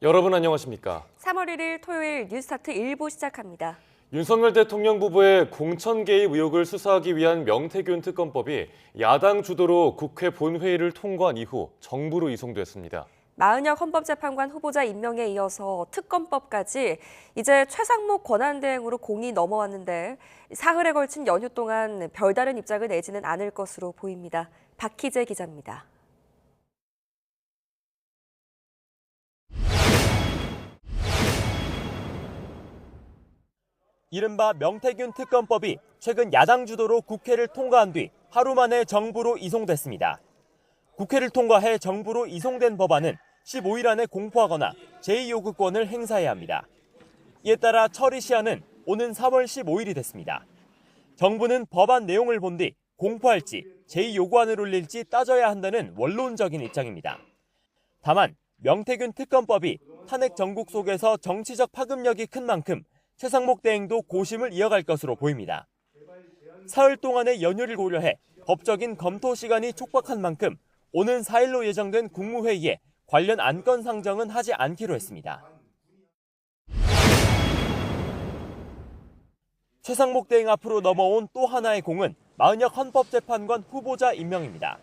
여러분 안녕하십니까? 3월 1일 토요일 뉴스타트 1부 시작합니다. 윤석열 대통령 부부의 공천 개입 의혹을 수사하기 위한 명태균 특검법이 야당 주도로 국회 본회의를 통과한 이후 정부로 이송됐습니다. 마은혁 헌법재판관 후보자 임명에 이어서 특검법까지 이제 최상목 권한대행으로 공이 넘어왔는데 사흘에 걸친 연휴 동안 별다른 입장을 내지는 않을 것으로 보입니다. 박희재 기자입니다. 이른바 명태균 특검법이 최근 야당 주도로 국회를 통과한 뒤 하루 만에 정부로 이송됐습니다. 국회를 통과해 정부로 이송된 법안은 15일 안에 공포하거나 제2요구권을 행사해야 합니다. 이에 따라 처리 시한은 오는 3월 15일이 됐습니다. 정부는 법안 내용을 본 뒤 공포할지 제2요구안을 올릴지 따져야 한다는 원론적인 입장입니다. 다만 명태균 특검법이 탄핵 정국 속에서 정치적 파급력이 큰 만큼 최상목 대행도 고심을 이어갈 것으로 보입니다. 사흘 동안의 연휴를 고려해 법적인 검토 시간이 촉박한 만큼 오는 4일로 예정된 국무회의에 관련 안건 상정은 하지 않기로 했습니다. 최상목 대행 앞으로 넘어온 또 하나의 공은 마은혁 헌법재판관 후보자 임명입니다.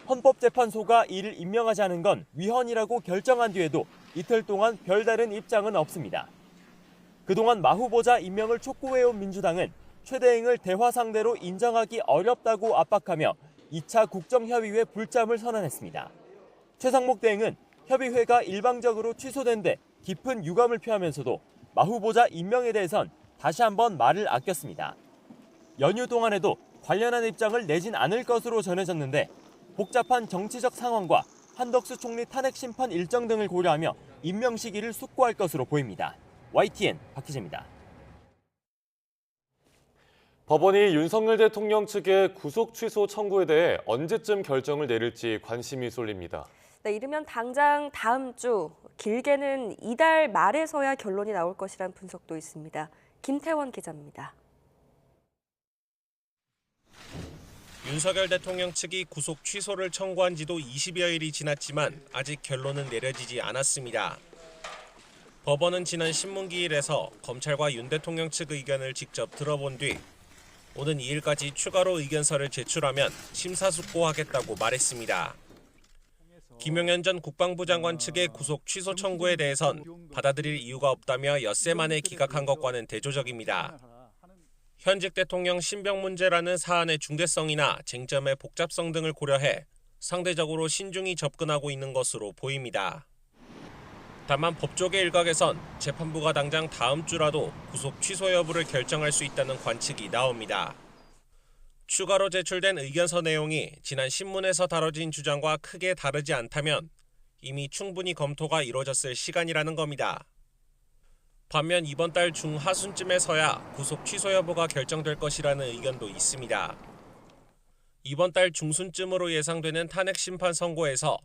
헌법재판소가 이를 임명하지 않은 건 위헌이라고 결정한 뒤에도 이틀 동안 별다른 입장은 없습니다. 그동안 마 후보자 임명을 촉구해온 민주당은 최 대행을 대화 상대로 인정하기 어렵다고 압박하며 2차 국정협의회 불참을 선언했습니다. 최상목 대행은 협의회가 일방적으로 취소된 데 깊은 유감을 표하면서도 마 후보자 임명에 대해선 다시 한번 말을 아꼈습니다. 연휴 동안에도 관련한 입장을 내진 않을 것으로 전해졌는데 복잡한 정치적 상황과 한덕수 총리 탄핵 심판 일정 등을 고려하며 임명 시기를 숙고할 것으로 보입니다. YTN 박희재입니다. 법원이 윤석열 대통령 측의 구속 취소 청구에 대해 언제쯤 결정을 내릴지 관심이 쏠립니다. 네, 이르면 당장 다음 주, 길게는 이달 말에서야 결론이 나올 것이란 분석도 있습니다. 김태원 기자입니다. 윤석열 대통령 측이 구속 취소를 청구한 지도 20여일이 지났지만 아직 결론은 내려지지 않았습니다. 법원은 지난 신문기일에서 검찰과 윤 대통령 측 의견을 직접 들어본 뒤 오는 2일까지 추가로 의견서를 제출하면 심사숙고하겠다고 말했습니다. 김용현 전 국방부 장관 측의 구속 취소 청구에 대해선 받아들일 이유가 없다며 엿새 만에 기각한 것과는 대조적입니다. 현직 대통령 신병 문제라는 사안의 중대성이나 쟁점의 복잡성 등을 고려해 상대적으로 신중히 접근하고 있는 것으로 보입니다. 다만 법조계 일각에선 재판부가 당장 다음 주라도 구속 취소 여부를 결정할 수 있다는 관측이 나옵니다. 추가로 제출된 의견서 내용이 지난 신문에서 다뤄진 주장과 크게 다르지 않다면 이미 충분히 검토가 이루어졌을 시간이라는 겁니다. 반면 이번 달 중하순쯤에서야 구속 취소 여부가 결정될 것이라는 의견도 있습니다. 이번 달 중순쯤으로 예상되는 탄핵 심판 선고에서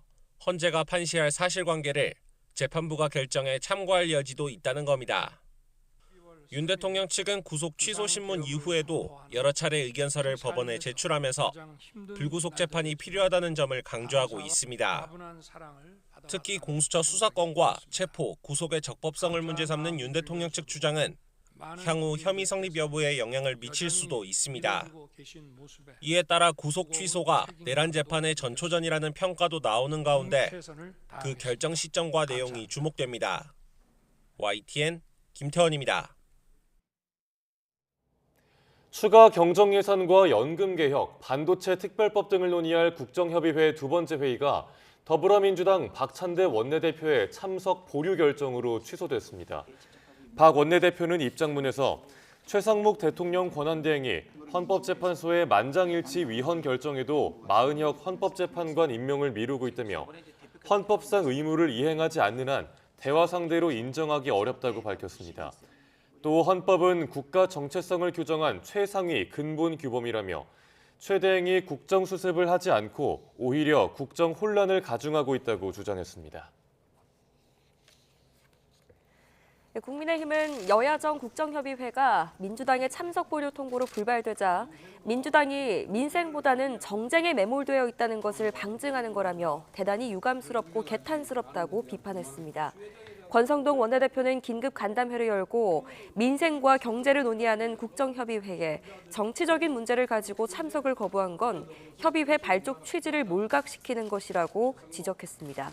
헌재가 판시할 사실관계를 재판부가 결정에 참고할 여지도 있다는 겁니다. 윤 대통령 측은 구속 취소 신문 이후에도 여러 차례 의견서를 법원에 제출하면서 불구속 재판이 필요하다는 점을 강조하고 있습니다. 특히 공수처 수사권과 체포, 구속의 적법성을 문제 삼는 윤 대통령 측 주장은 향후 혐의 성립 여부에 영향을 미칠 수도 있습니다. 이에 따라 구속 취소가 내란 재판의 전초전이라는 평가도 나오는 가운데 그 결정 시점과 내용이 주목됩니다. YTN 김태원입니다. 추가 경정 예산과 연금 개혁, 반도체 특별법 등을 논의할 국정협의회 두 번째 회의가 더불어민주당 박찬대 원내대표의 참석 보류 결정으로 취소됐습니다. 박 원내대표는 입장문에서 최상목 대통령 권한대행이 헌법재판소의 만장일치 위헌 결정에도 마은혁 헌법재판관 임명을 미루고 있다며 헌법상 의무를 이행하지 않는 한 대화 상대로 인정하기 어렵다고 밝혔습니다. 또 헌법은 국가 정체성을 규정한 최상위 근본 규범이라며 최 대행이 국정수습을 하지 않고 오히려 국정 혼란을 가중하고 있다고 주장했습니다. 국민의힘은 여야정 국정협의회가 민주당의 참석 보류 통보로 불발되자 민주당이 민생보다는 정쟁에 매몰되어 있다는 것을 방증하는 거라며 대단히 유감스럽고 개탄스럽다고 비판했습니다. 권성동 원내대표는 긴급 간담회를 열고 민생과 경제를 논의하는 국정협의회에 정치적인 문제를 가지고 참석을 거부한 건 협의회 발족 취지를 몰각시키는 것이라고 지적했습니다.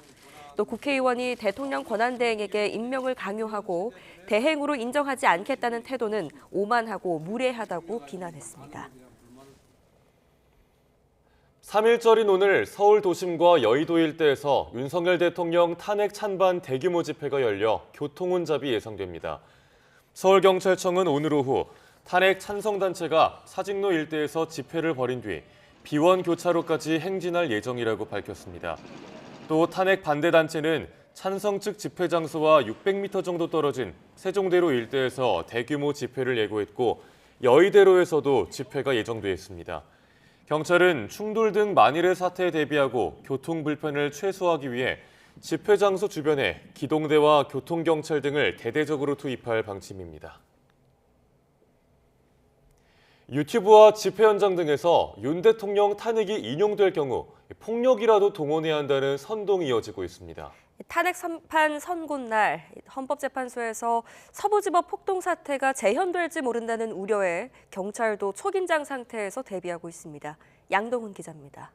또 국회의원이 대통령 권한대행에게 임명을 강요하고 대행으로 인정하지 않겠다는 태도는 오만하고 무례하다고 비난했습니다. 3일절인 오늘 서울 도심과 여의도 일대에서 윤석열 대통령 탄핵 찬반 대규모 집회가 열려 교통혼잡이 예상됩니다. 서울경찰청은 오늘 오후 탄핵 찬성단체가 사직로 일대에서 집회를 벌인 뒤 비원교차로까지 행진할 예정이라고 밝혔습니다. 또 탄핵 반대단체는 찬성 측 집회 장소와 600m 정도 떨어진 세종대로 일대에서 대규모 집회를 예고했고 여의대로에서도 집회가 예정돼 있습니다. 경찰은 충돌 등 만일의 사태에 대비하고 교통 불편을 최소화하기 위해 집회 장소 주변에 기동대와 교통경찰 등을 대대적으로 투입할 방침입니다. 유튜브와 집회 현장 등에서 윤 대통령 탄핵이 인용될 경우 폭력이라도 동원해야 한다는 선동이 이어지고 있습니다. 탄핵 심판 선고날 헌법재판소에서 서부지법 폭동 사태가 재현될지 모른다는 우려에 경찰도 초긴장 상태에서 대비하고 있습니다. 양동훈 기자입니다.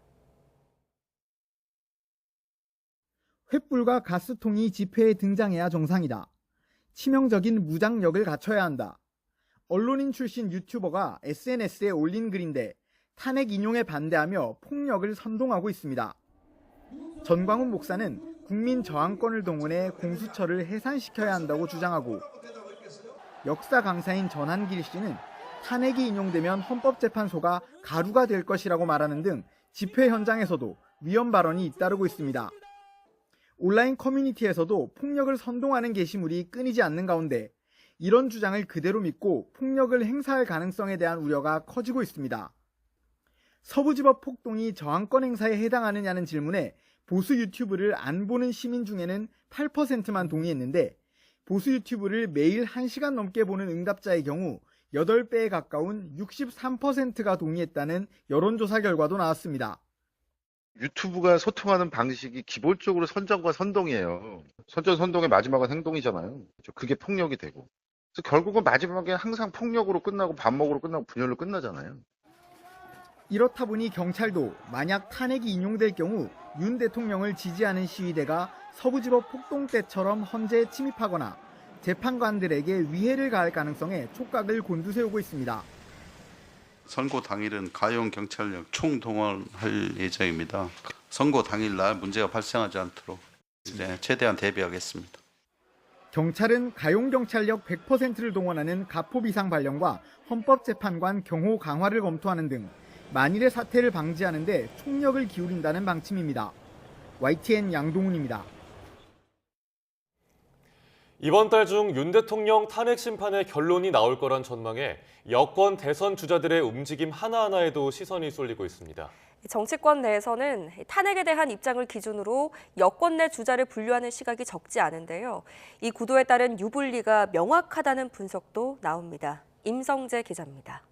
횃불과 가스통이 집회에 등장해야 정상이다. 치명적인 무장력을 갖춰야 한다. 언론인 출신 유튜버가 SNS에 올린 글인데 탄핵 인용에 반대하며 폭력을 선동하고 있습니다. 전광훈 목사는 국민 저항권을 동원해 공수처를 해산시켜야 한다고 주장하고 역사 강사인 전한길 씨는 탄핵이 인용되면 헌법재판소가 가루가 될 것이라고 말하는 등 집회 현장에서도 위헌 발언이 잇따르고 있습니다. 온라인 커뮤니티에서도 폭력을 선동하는 게시물이 끊이지 않는 가운데 이런 주장을 그대로 믿고 폭력을 행사할 가능성에 대한 우려가 커지고 있습니다. 서부지법 폭동이 저항권 행사에 해당하느냐는 질문에 보수 유튜브를 안 보는 시민 중에는 8%만 동의했는데 보수 유튜브를 매일 1시간 넘게 보는 응답자의 경우 8배에 가까운 63%가 동의했다는 여론조사 결과도 나왔습니다. 유튜브가 소통하는 방식이 기본적으로 선전과 선동이에요. 선전, 선동의 마지막은 행동이잖아요. 그게 폭력이 되고. 그래서 결국은 마지막에 항상 폭력으로 끝나고 반목으로 끝나고 분열로 끝나잖아요. 이렇다 보니 경찰도 만약 탄핵이 인용될 경우 윤 대통령을 지지하는 시위대가 서부지법 폭동 때처럼 헌재에 침입하거나 재판관들에게 위해를 가할 가능성에 촉각을 곤두세우고 있습니다. 선고 당일은 가용 경찰력 총동원할 예정입니다. 선고 당일날 문제가 발생하지 않도록 최대한 대비하겠습니다. 경찰은 가용 경찰력 100%를 동원하는 가포 비상 발령과 헌법재판관 경호 강화를 검토하는 등 만일의 사태를 방지하는 데 총력을 기울인다는 방침입니다. YTN 양동훈입니다. 이번 달 중 윤 대통령 탄핵 심판의 결론이 나올 거란 전망에 여권 대선 주자들의 움직임 하나하나에도 시선이 쏠리고 있습니다. 정치권 내에서는 탄핵에 대한 입장을 기준으로 여권 내 주자를 분류하는 시각이 적지 않은데요. 이 구도에 따른 유불리가 명확하다는 분석도 나옵니다. 임성재 기자입니다.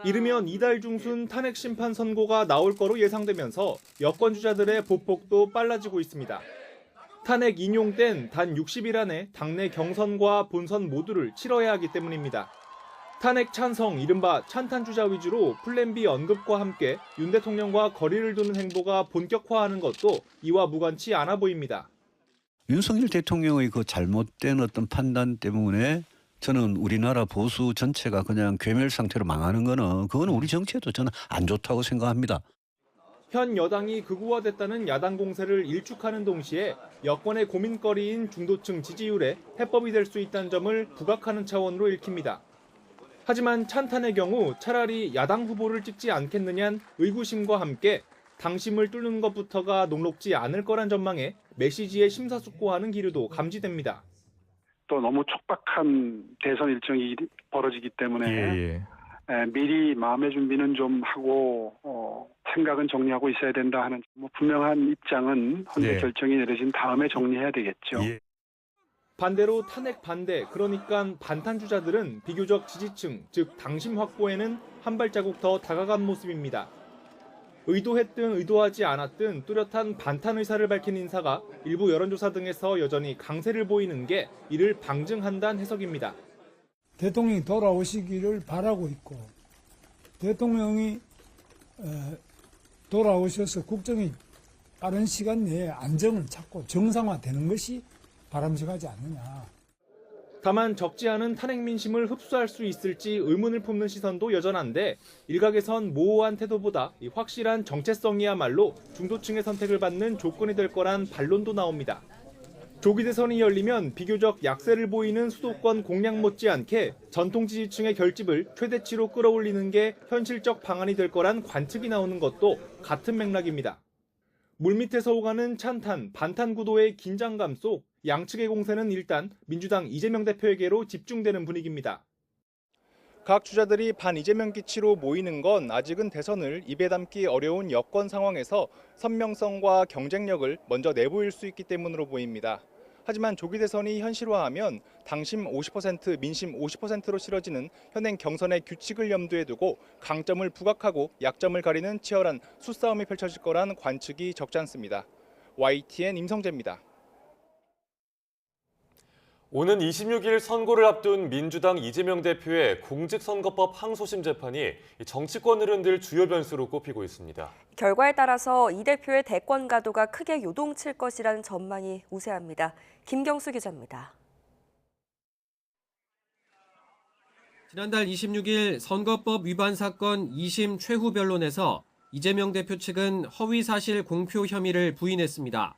이르면 이달 중순 탄핵 심판 선고가 나올 거로 예상되면서 여권 주자들의 보폭도 빨라지고 있습니다. 탄핵 인용 땐 단 60일 안에 당내 경선과 본선 모두를 치러야 하기 때문입니다. 탄핵 찬성, 이른바 찬탄 주자 위주로 플랜 B 언급과 함께 윤 대통령과 거리를 두는 행보가 본격화하는 것도 이와 무관치 않아 보입니다. 윤석열 대통령의 그 잘못된 어떤 판단 때문에 저는 우리나라 보수 전체가 그냥 괴멸 상태로 망하는 그건 우리 정치에도 저는 안 좋다고 생각합니다. 현 여당이 극우화됐다는 야당 공세를 일축하는 동시에 여권의 고민거리인 중도층 지지율에 해법이 될 수 있다는 점을 부각하는 차원으로 읽힙니다. 하지만 찬탄의 경우 차라리 야당 후보를 찍지 않겠느냐는 의구심과 함께 당심을 뚫는 것부터가 녹록지 않을 거란 전망에 메시지에 심사숙고하는 기류도 감지됩니다. 또 너무 촉박한 대선 일정이 벌어지기 때문에 미리 마음의 준비는 좀 하고 생각은 정리하고 있어야 된다 하는 분명한 입장은 헌재 결정이 내려진 다음에 정리해야 되겠죠. 반대로 탄핵 반대, 그러니까 반탄 주자들은 비교적 지지층, 즉 당심 확보에는 한 발자국 더 다가간 모습입니다. 의도했든 의도하지 않았든 뚜렷한 반탄 의사를 밝힌 인사가 일부 여론조사 등에서 여전히 강세를 보이는 게 이를 방증한다는 해석입니다. 대통령이 돌아오시기를 바라고 있고 대통령이 돌아오셔서 국정이 빠른 시간 내에 안정을 찾고 정상화되는 것이 바람직하지 않느냐. 다만 적지 않은 탄핵 민심을 흡수할 수 있을지 의문을 품는 시선도 여전한데 일각에선 모호한 태도보다 이 확실한 정체성이야말로 중도층의 선택을 받는 조건이 될 거란 반론도 나옵니다. 조기 대선이 열리면 비교적 약세를 보이는 수도권 공략 못지않게 전통 지지층의 결집을 최대치로 끌어올리는 게 현실적 방안이 될 거란 관측이 나오는 것도 같은 맥락입니다. 물밑에서 오가는 찬탄, 반탄 구도의 긴장감 속 양측의 공세는 일단 민주당 이재명 대표에게로 집중되는 분위기입니다. 각 주자들이 반 이재명 기치로 모이는 건 아직은 대선을 입에 담기 어려운 여권 상황에서 선명성과 경쟁력을 먼저 내보일 수 있기 때문으로 보입니다. 하지만 조기 대선이 현실화하면 당심 50%, 민심 50%로 치러지는 현행 경선의 규칙을 염두에 두고 강점을 부각하고 약점을 가리는 치열한 수싸움이 펼쳐질 거란 관측이 적지 않습니다. YTN 임성재입니다. 오는 26일 선고를 앞둔 민주당 이재명 대표의 공직선거법 항소심 재판이 정치권을 흔들 주요 변수로 꼽히고 있습니다. 결과에 따라서 이 대표의 대권 가도가 크게 요동칠 것이라는 전망이 우세합니다. 김경수 기자입니다. 지난달 26일 선거법 위반 사건 2심 최후 변론에서 이재명 대표 측은 허위사실 공표 혐의를 부인했습니다.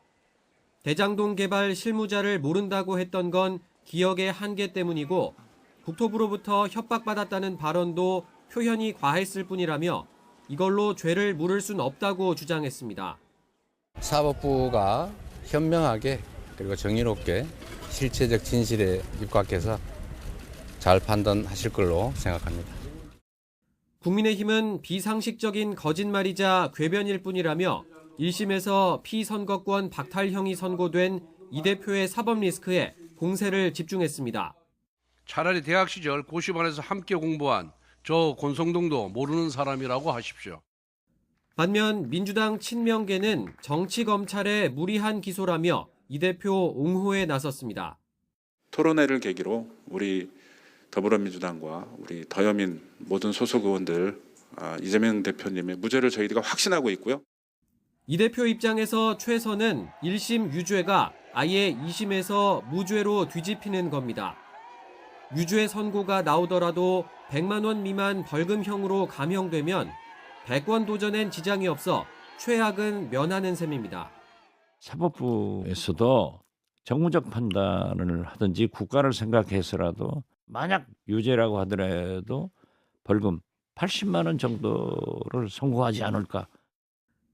대장동 개발 실무자를 모른다고 했던 건 기억의 한계 때문이고 국토부로부터 협박받았다는 발언도 표현이 과했을 뿐이라며 이걸로 죄를 물을 순 없다고 주장했습니다. 사법부가 현명하게 그리고 정의롭게 실체적 진실에 입각해서 잘 판단하실 걸로 생각합니다. 국민의힘은 비상식적인 거짓말이자 궤변일 뿐이라며 1심에서 피선거권 박탈형이 선고된 이 대표의 사법 리스크에 공세를 집중했습니다. 차라리 대학 시절 고시반에서 함께 공부한 저 권성동도 모르는 사람이라고 하십시오. 반면 민주당 친명계는 정치검찰의 무리한 기소라며 이 대표 옹호에 나섰습니다. 토론회를 계기로 우리 더불어민주당과 우리 더여민 모든 소속 의원들 이재명 대표님의 무죄를 저희가 확신하고 있고요. 이 대표 입장에서 최선은 1심 유죄가 아예 2심에서 무죄로 뒤집히는 겁니다. 유죄 선고가 나오더라도 100만 원 미만 벌금형으로 감형되면 대권 도전엔 지장이 없어 최악은 면하는 셈입니다. 사법부에서도 정무적 판단을 하든지 국가를 생각해서라도 만약 유죄라고 하더라도 벌금 80만 원 정도를 선고하지 않을까.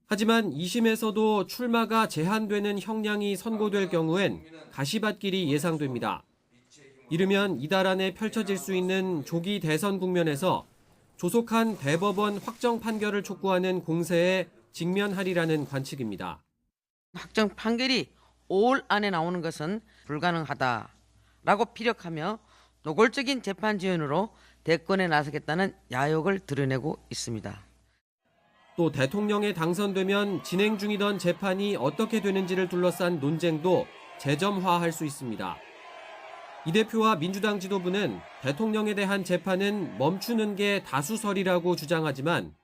하지만 2심에서도 출마가 제한되는 형량이 선고될 경우엔 가시밭길이 예상됩니다. 이르면 이달 안에 펼쳐질 수 있는 조기 대선 국면에서 조속한 대법원 확정 판결을 촉구하는 공세에 직면하리라는 관측입니다. 확정 판결이 5월 안에 나오는 것은 불가능하다라고 피력하며 노골적인 재판 지연으로 대권에 나서겠다는 야욕을 드러내고 있습니다. 또 대통령에 당선되면 진행 중이던 재판이 어떻게 되는지를 둘러싼 논쟁도 재점화할 수 있습니다. 이 대표와 민주당 지도부는 대통령에 대한 재판은 멈추는 게 다수설이라고 주장하지만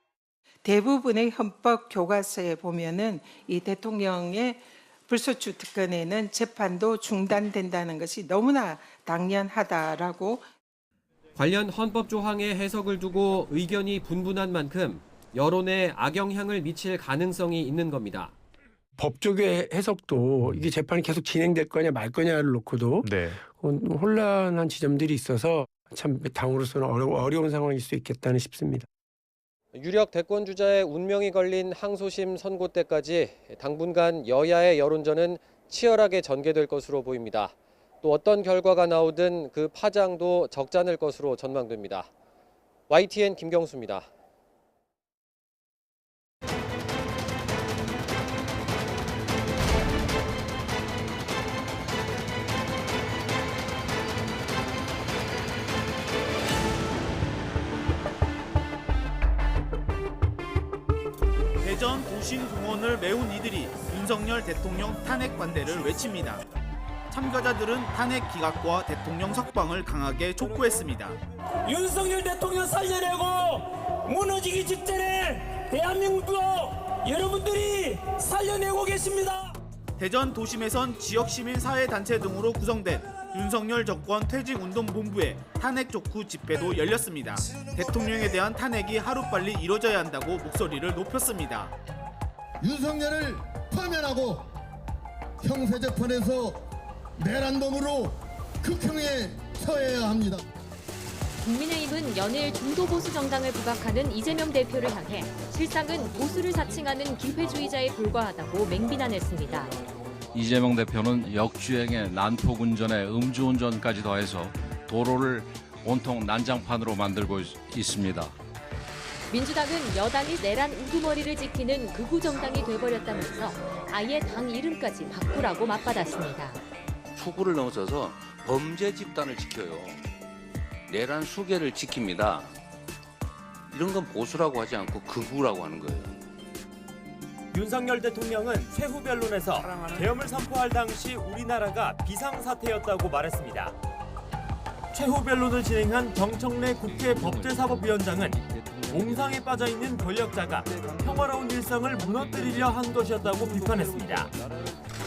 대부분의 헌법 교과서에 보면은 이 대통령의 불소추 특권에는 재판도 중단된다는 것이 너무나 당연하다라고 관련 헌법 조항의 해석을 두고 의견이 분분한 만큼 여론에 악영향을 미칠 가능성이 있는 겁니다. 법적의 해석도 이게 재판이 계속 진행될 거냐 말 거냐를 놓고도 혼란한 지점들이 있어서 참 당으로서는 어려운 상황일 수 있겠다는 싶습니다. 유력 대권 주자의 운명이 걸린 항소심 선고 때까지 당분간 여야의 여론전은 치열하게 전개될 것으로 보입니다. 또 어떤 결과가 나오든 그 파장도 적잖을 것으로 전망됩니다. YTN 김경수입니다. 대전 도심공원을 메운 이들이 윤석열 대통령 탄핵 반대를 외칩니다. 참가자들은 탄핵 기각과 대통령 석방을 강하게 촉구했습니다. 윤석열 대통령 살려내고 무너지기 직전에 대한민국도 여러분들이 살려내고 계십니다. 대전 도심에선 지역시민사회단체 등으로 구성된 윤석열 정권 퇴직운동본부의 탄핵 촉구 집회도 열렸습니다. 대통령에 대한 탄핵이 하루빨리 이뤄져야 한다고 목소리를 높였습니다. 윤석열을 파면하고 형사재판에서 내란범으로 극형에 처해야 합니다. 국민의힘은 연일 중도보수 정당을 부각하는 이재명 대표를 향해 실상은 보수를 자칭하는 기회주의자에 불과하다고 맹비난했습니다. 이재명 대표는 역주행에 난폭운전에 음주운전까지 더해서 도로를 온통 난장판으로 만들고 있습니다. 민주당은 여당이 내란 우두머리를 지키는 극우 정당이 돼버렸다면서 아예 당 이름까지 바꾸라고 맞받았습니다. 초구를 넘어서서 범죄 집단을 지켜요. 내란 수계를 지킵니다. 이런 건 보수라고 하지 않고 극우라고 하는 거예요. 윤석열 대통령은 최후 변론에서 계엄을 선포할 당시 우리나라가 비상사태였다고 말했습니다. 최후 변론을 진행한 정청래 국회 법제사법위원장은 몽상에 빠져있는 권력자가 평화로운 일상을 무너뜨리려 한 것이었다고 비판했습니다.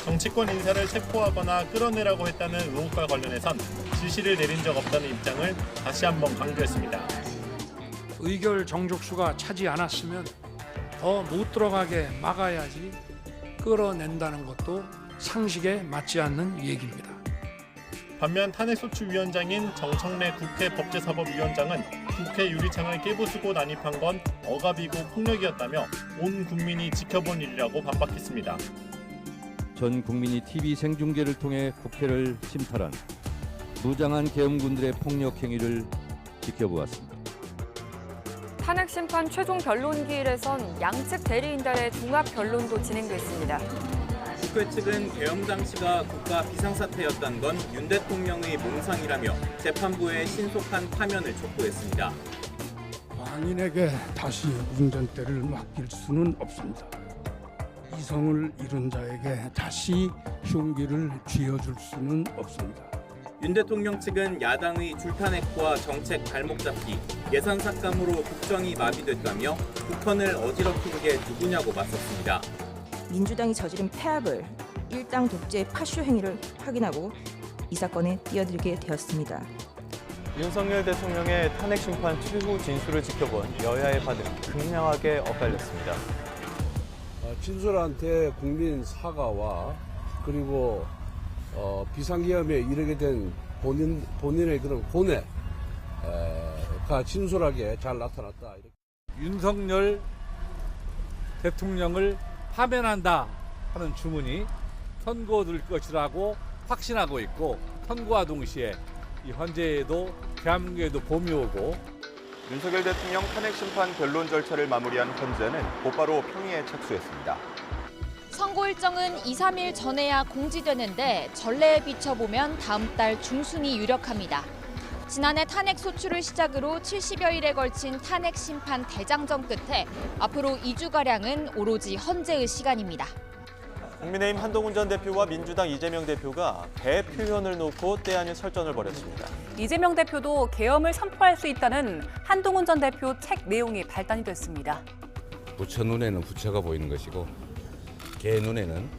정치권 인사를 체포하거나 끌어내라고 했다는 의혹과 관련해선 지시를 내린 적 없다는 입장을 다시 한번 강조했습니다. 의결 정족수가 차지 않았으면 더 못 들어가게 막아야지 끌어낸다는 것도 상식에 맞지 않는 얘기입니다. 반면 탄핵소추위원장인 정청래 국회 법제사법위원장은 국회 유리창을 깨부수고 난입한 건 억압이고 폭력이었다며 온 국민이 지켜본 일이라고 반박했습니다. 전 국민이 TV 생중계를 통해 국회를 침탈한 무장한 계엄군들의 폭력 행위를 지켜보았습니다. 탄핵 심판 최종 변론기일에선 양측 대리인단의 종합 변론도 진행됐습니다. 국회 측은 계엄 당시가 국가 비상사태였던 건 윤 대통령의 몽상이라며 재판부의 신속한 파면을 촉구했습니다. 광인에게 다시 운전대를 맡길 수는 없습니다. 이성을 잃은 자에게 다시 흉기를 쥐어줄 수는 없습니다. 윤 대통령 측은 야당의 줄탄핵과 정책 발목 잡기, 예산 삭감으로 국정이 마비됐다며 국헌을 어지럽힌 게 누구냐고 맞섰습니다. 민주당이 저지른 폐합을 일당 독재 파쇼 행위를 확인하고 이 사건에 뛰어들게 되었습니다. 윤석열 대통령의 탄핵 심판 최후 진술을 지켜본 여야의 반응 극명하게 엇갈렸습니다. 진솔한테 국민 사과와 그리고 비상계엄에 이르게 된 본인의 그런 고뇌가 진솔하게 잘 나타났다. 윤석열 대통령을 파면한다 하는 주문이 선고될 것이라고 확신하고 있고, 선고와 동시에 이 헌재에도 대한민국에도 봄이 오고, 윤석열 대통령 탄핵 심판 변론 절차를 마무리한 헌재는 곧바로 평의에 착수했습니다. 선고 일정은 2, 3일 전에야 공지되는데 전례에 비춰보면 다음 달 중순이 유력합니다. 지난해 탄핵 소추를 시작으로 70여일에 걸친 탄핵 심판 대장정 끝에 앞으로 2주가량은 오로지 헌재의 시간입니다. 국민의힘 한동훈 전 대표와 민주당 이재명 대표가 대표현을 놓고 때 아닌 설전을 벌였습니다. 이재명 대표도 계엄을 선포할 수 있다는 한동훈 전 대표 책 내용이 발단이 됐습니다. 부처 눈에는 부처가 보이는 것이고 개 눈에는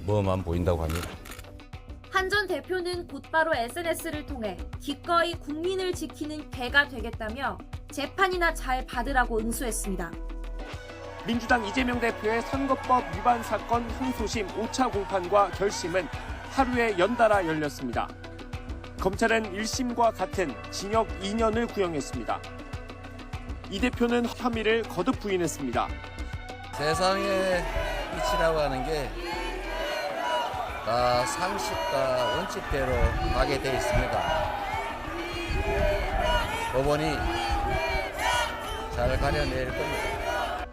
뭐만 보인다고 합니다. 한 전 대표는 곧바로 SNS를 통해 기꺼이 국민을 지키는 개가 되겠다며 재판이나 잘 받으라고 응수했습니다. 민주당 이재명 대표의 선거법 위반 사건 항소심 5차 공판과 결심은 하루에 연달아 열렸습니다. 검찰은 1심과 같은 징역 2년을 구형했습니다. 이 대표는 혐의를 거듭 부인했습니다. 세상의 이치라고 하는 게 다 상식과 원칙대로 가게 돼 있습니다. 법원이 잘 가려낼 겁니다.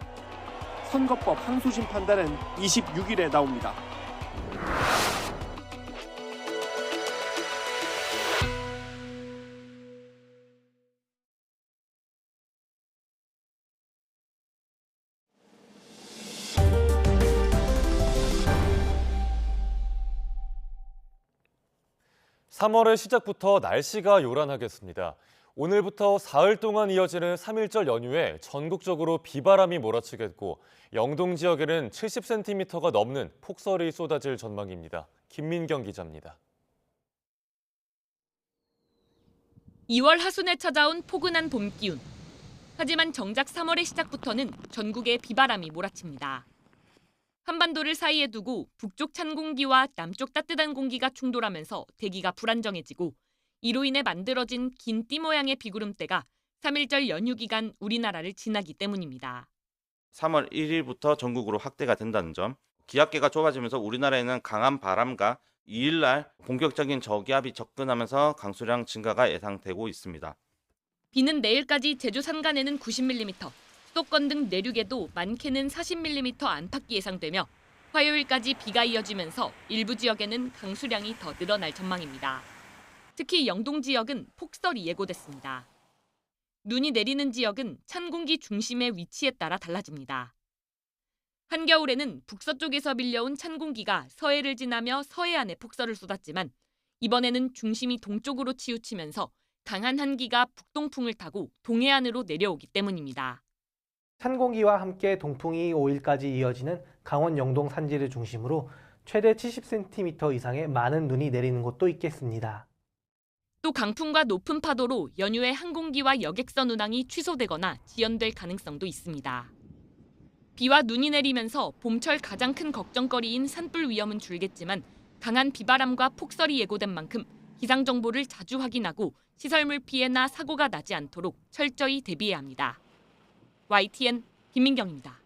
선거법 항소심 판단은 26일에 나옵니다. 3월의 시작부터 날씨가 요란하겠습니다. 오늘부터 사흘 동안 이어지는 3일절 연휴에 전국적으로 비바람이 몰아치겠고 영동 지역에는 70cm가 넘는 폭설이 쏟아질 전망입니다. 김민경 기자입니다. 2월 하순에 찾아온 포근한 봄 기운. 하지만 정작 3월의 시작부터는 전국에 비바람이 몰아칩니다. 한반도를 사이에 두고 북쪽 찬 공기와 남쪽 따뜻한 공기가 충돌하면서 대기가 불안정해지고 이로 인해 만들어진 긴 띠 모양의 비구름대가 3일절 연휴 기간 우리나라를 지나기 때문입니다. 3월 1일부터 전국으로 확대가 된다는 점, 기압계가 좁아지면서 우리나라에는 강한 바람과 2일날 본격적인 저기압이 접근하면서 강수량 증가가 예상되고 있습니다. 비는 내일까지 제주 산간에는 90mm, 수도권 등 내륙에도 많게는 40mm 안팎이 예상되며 화요일까지 비가 이어지면서 일부 지역에는 강수량이 더 늘어날 전망입니다. 특히 영동 지역은 폭설이 예고됐습니다. 눈이 내리는 지역은 찬 공기 중심의 위치에 따라 달라집니다. 한겨울에는 북서쪽에서 밀려온 찬 공기가 서해를 지나며 서해안에 폭설을 쏟았지만 이번에는 중심이 동쪽으로 치우치면서 강한 한기가 북동풍을 타고 동해안으로 내려오기 때문입니다. 찬 공기와 함께 동풍이 5일까지 이어지는 강원 영동 산지를 중심으로 최대 70cm 이상의 많은 눈이 내리는 곳도 있겠습니다. 또 강풍과 높은 파도로 연휴에 항공기와 여객선 운항이 취소되거나 지연될 가능성도 있습니다. 비와 눈이 내리면서 봄철 가장 큰 걱정거리인 산불 위험은 줄겠지만 강한 비바람과 폭설이 예고된 만큼 기상 정보를 자주 확인하고 시설물 피해나 사고가 나지 않도록 철저히 대비해야 합니다. YTN 김민경입니다.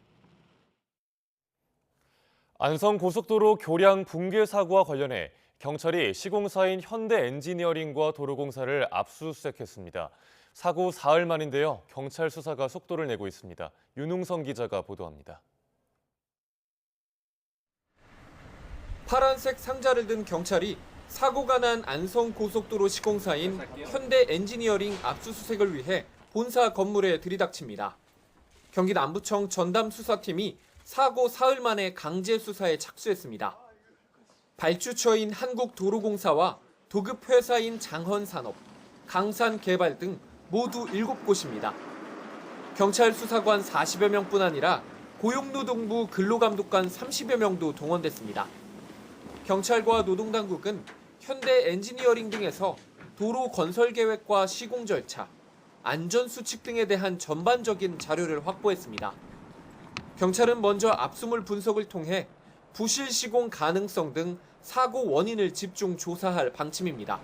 안성고속도로 교량 붕괴 사고와 관련해 경찰이 시공사인 현대엔지니어링과 도로공사를 압수수색했습니다. 사고 사흘 만인데요. 경찰 수사가 속도를 내고 있습니다. 윤웅성 기자가 보도합니다. 파란색 상자를 든 경찰이 사고가 난 안성고속도로 시공사인 현대엔지니어링 압수수색을 위해 본사 건물에 들이닥칩니다. 경기 남부청 전담수사팀이 사고 사흘 만에 강제 수사에 착수했습니다. 발주처인 한국도로공사와 도급회사인 장헌산업, 강산개발 등 모두 7곳입니다. 경찰 수사관 40여 명뿐 아니라 고용노동부 근로감독관 30여 명도 동원됐습니다. 경찰과 노동당국은 현대엔지니어링 등에서 도로 건설 계획과 시공 절차, 안전수칙 등에 대한 전반적인 자료를 확보했습니다. 경찰은 먼저 압수물 분석을 통해 부실 시공 가능성 등 사고 원인을 집중 조사할 방침입니다.